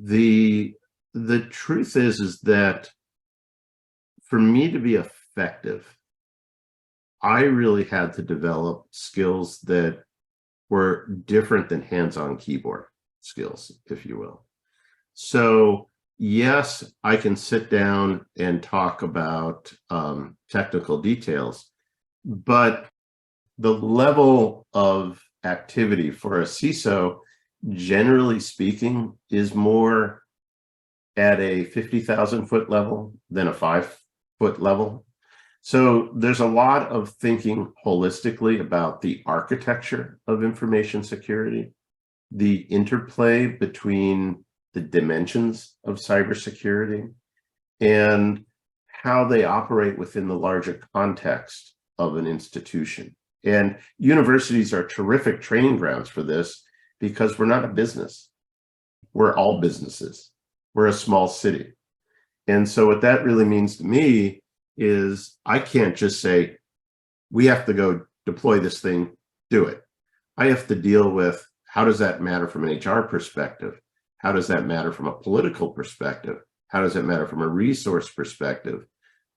The the truth is that for me to be effective, I really had to develop skills that were different than hands-on keyboard skills, if you will. So yes, I can sit down and talk about technical details, but the level of activity for a CISO, generally speaking, is more at a 50,000-foot level than a 5-foot level. So there's a lot of thinking holistically about the architecture of information security, the interplay between the dimensions of cybersecurity, and how they operate within the larger context of an institution. And universities are terrific training grounds for this because we're not a business. We're all businesses. We're a small city. And so what that really means to me is I can't just say, we have to go deploy this thing, do it. I have to deal with, how does that matter from an HR perspective? How does that matter from a political perspective? How does it matter from a resource perspective?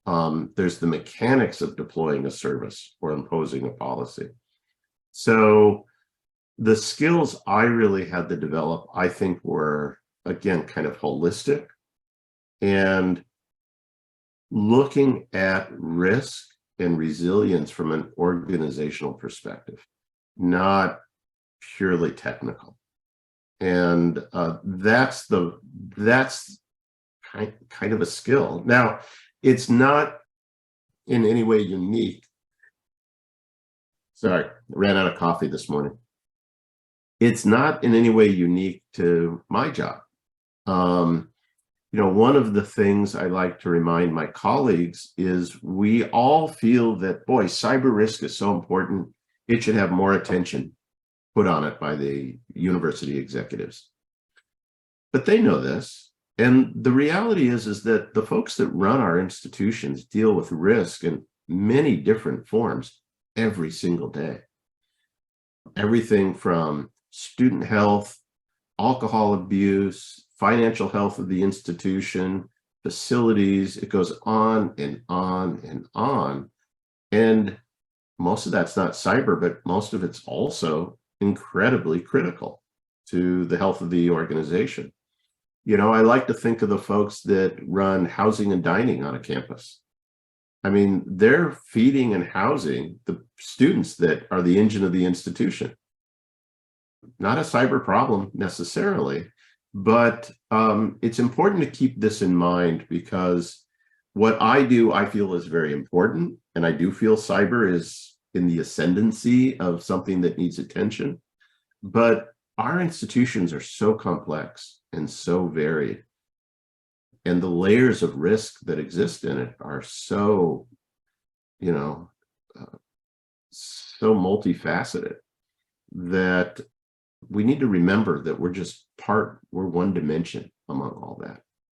There's the mechanics of deploying a service or imposing a policy. So the skills I really had to develop, I think, were, again, kind of holistic and looking at risk and resilience from an organizational perspective, not purely technical. And that's kind of a skill. Now, it's not in any way unique. Sorry, I ran out of coffee this morning. It's not in any way unique to my job. One of the things I like to remind my colleagues is we all feel that, boy, cyber risk is so important. It should have more attention put on it by the university executives. But they know this. And the reality is that the folks that run our institutions deal with risk in many different forms every single day. Everything from student health, alcohol abuse, financial health of the institution, facilities, it goes on and on and on. And most of that's not cyber, but most of it's also incredibly critical to the health of the organization. I like to think of the folks that run housing and dining on a campus. I mean, they're feeding and housing the students that are the engine of the institution. Not a cyber problem necessarily, but it's important to keep this in mind because what I do, I feel is very important. And I do feel cyber is in the ascendancy of something that needs attention. But our institutions are so complex and so varied. And the layers of risk that exist in it are so, so multifaceted that we need to remember that we're one dimension among all that.